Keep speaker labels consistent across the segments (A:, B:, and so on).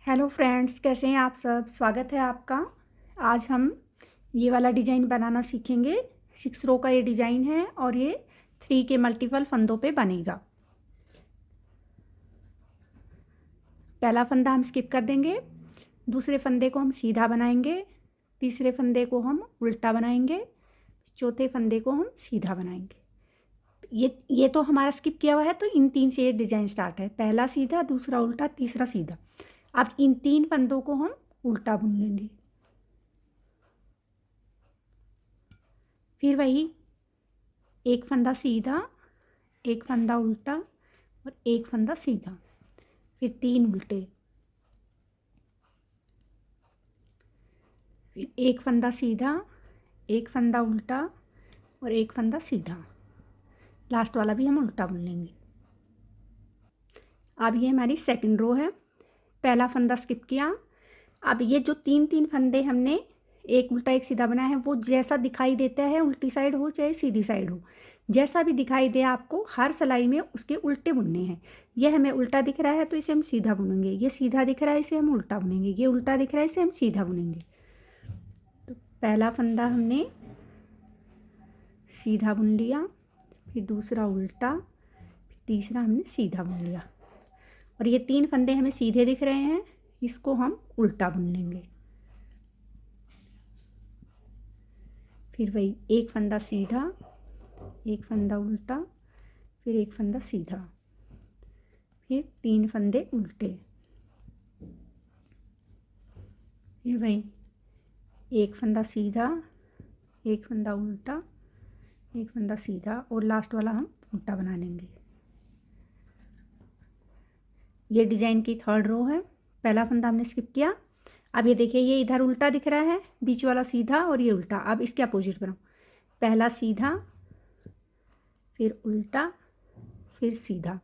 A: Hello friends, कैसे हैं आप सब। स्वागत है आपका। आज हम ये वाला डिज़ाइन बनाना सीखेंगे। 6 रो का ये डिज़ाइन है और ये 3 के मल्टीपल फंदों पे बनेगा। पहला फंदा हम स्किप कर देंगे, दूसरे फंदे को हम सीधा बनाएंगे, तीसरे फंदे को हम उल्टा बनाएंगे, चौथे फंदे को हम सीधा बनाएंगे। ये तो हमारा स्किप किया हुआ है, तो इन 3 से ये डिज़ाइन स्टार्ट है। पहला सीधा, दूसरा उल्टा, तीसरा सीधा। अब इन 3 फंदों को हम उल्टा बुन लेंगे। फिर वही एक फंदा सीधा, एक फंदा उल्टा और एक फंदा सीधा, फिर 3 उल्टे, फिर एक फंदा सीधा, एक फंदा उल्टा और एक फंदा सीधा। लास्ट वाला भी हम उल्टा बुन लेंगे। अब ये हमारी सेकंड रो है। पहला फंदा स्किप किया। अब ये जो 3 फंदे हमने एक उल्टा एक सीधा बनाया है, वो जैसा दिखाई देता है, उल्टी साइड हो चाहे सीधी साइड हो, जैसा भी दिखाई दे आपको हर सिलाई में उसके उल्टे बुनने हैं। ये हमें उल्टा दिख रहा है तो इसे हम सीधा बुनेंगे, ये सीधा दिख रहा है इसे हम उल्टा बुनेंगे, ये उल्टा दिख रहा है इसे हम सीधा बुनेंगे। तो पहला फंदा हमने सीधा बुन लिया, फिर दूसरा उल्टा, फिर तीसरा हमने सीधा बुन लिया। और ये 3 फंदे हमें सीधे दिख रहे हैं, इसको हम उल्टा बुन लेंगे। फिर वही एक फंदा सीधा, एक फंदा उल्टा, फिर एक फंदा सीधा, फिर 3 फंदे उल्टे, फिर वही एक फंदा सीधा, एक फंदा उल्टा, एक फंदा सीधा और लास्ट वाला हम उल्टा बना लेंगे। ये डिज़ाइन की थर्ड रो है। पहला फंदा हमने स्किप किया। अब ये देखिए, ये इधर उल्टा दिख रहा है, बीच वाला सीधा और ये उल्टा। अब इसके अपोजिट बनाओ। पहला सीधा, फिर उल्टा, फिर सीधा।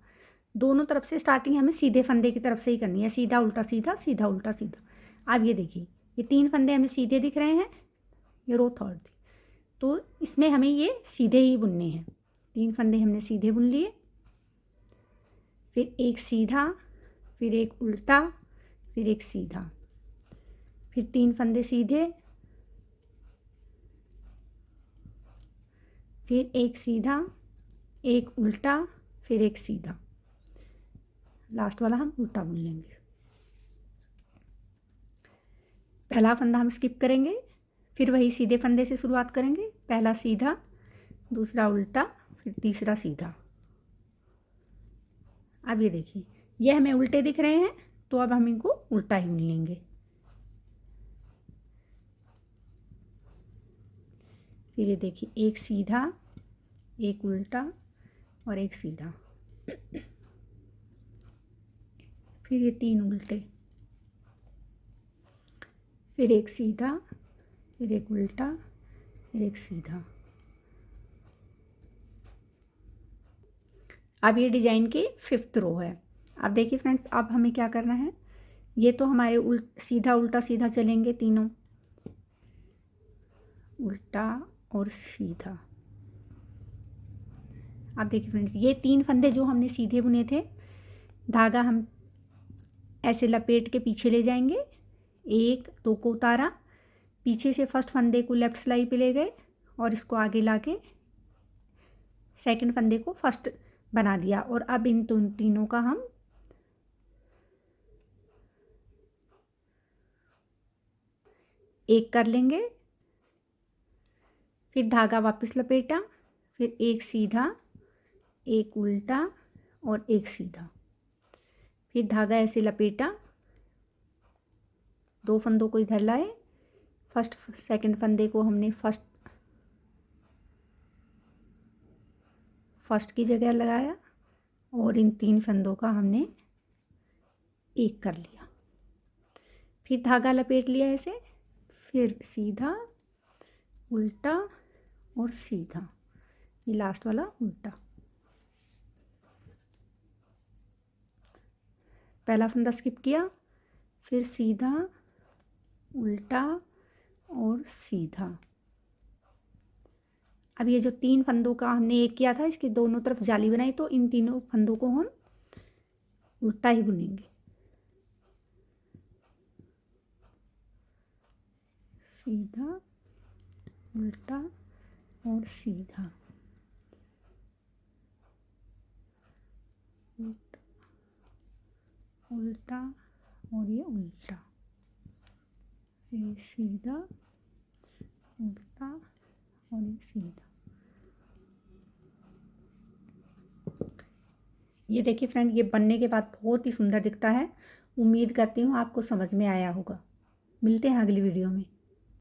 A: दोनों तरफ से स्टार्टिंग हमें सीधे फंदे की तरफ से ही करनी है, सीधा उल्टा सीधा, सीधा उल्टा सीधा। अब ये देखिए, ये 3 फंदे हमें सीधे दिख रहे हैं, ये रो थर्ड थी, तो इसमें हमें ये सीधे ही बुनने हैं। 3 फंदे हमने सीधे बुन लिए, फिर एक सीधा, फिर एक उल्टा, फिर एक सीधा, फिर 3 फंदे सीधे, फिर एक सीधा, एक उल्टा, फिर एक सीधा। लास्ट वाला हम उल्टा बुन लेंगे। पहला फंदा हम स्किप करेंगे, फिर वही सीधे फंदे से शुरुआत करेंगे। पहला सीधा, दूसरा उल्टा, फिर तीसरा सीधा। अब ये देखिए, ये हमें उल्टे दिख रहे हैं, तो अब हम इनको उल्टा ही बुन लेंगे। फिर ये देखिए, एक सीधा, एक उल्टा और एक सीधा, फिर ये 3 उल्टे, फिर एक सीधा, फिर एक उल्टा, फिर एक सीधा। अब ये डिज़ाइन की 5th रो है। अब देखिए फ्रेंड्स, अब हमें क्या करना है। ये तो हमारे सीधा उल्टा सीधा चलेंगे तीनों, उल्टा और सीधा। अब देखिए फ्रेंड्स, ये 3 फंदे जो हमने सीधे बुने थे, धागा हम ऐसे लपेट के पीछे ले जाएंगे। 1 2 को उतारा, पीछे से फर्स्ट फंदे को लेफ्ट सिलाई पे ले गए और इसको आगे लाके सेकंड फंदे को फर्स्ट बना दिया। और अब इन तीनों का हम एक कर लेंगे, फिर धागा वापस लपेटा, फिर एक सीधा, एक उल्टा और एक सीधा, फिर धागा ऐसे लपेटा, 2 फंदों को इधर लाए, फर्स्ट सेकंड फंदे को हमने फर्स्ट की जगह लगाया और इन 3 फंदों का हमने एक कर लिया। फिर धागा लपेट लिया ऐसे, फिर सीधा, उल्टा और सीधा, ये लास्ट वाला उल्टा। पहला फंदा स्किप किया, फिर सीधा, उल्टा और सीधा। अब ये जो 3 फंदों का हमने एक किया था, इसके दोनों तरफ जाली बनाई, तो इन तीनों फंदों को हम उल्टा ही बुनेंगे। सीधा, उल्टा और सीधा, उल्टा और ये उल्टा, ये सीधा, उल्टा और ये सीधा। ये देखिए फ्रेंड, ये बनने के बाद बहुत ही सुंदर दिखता है। उम्मीद करती हूँ आपको समझ में आया होगा। मिलते हैं अगली वीडियो में।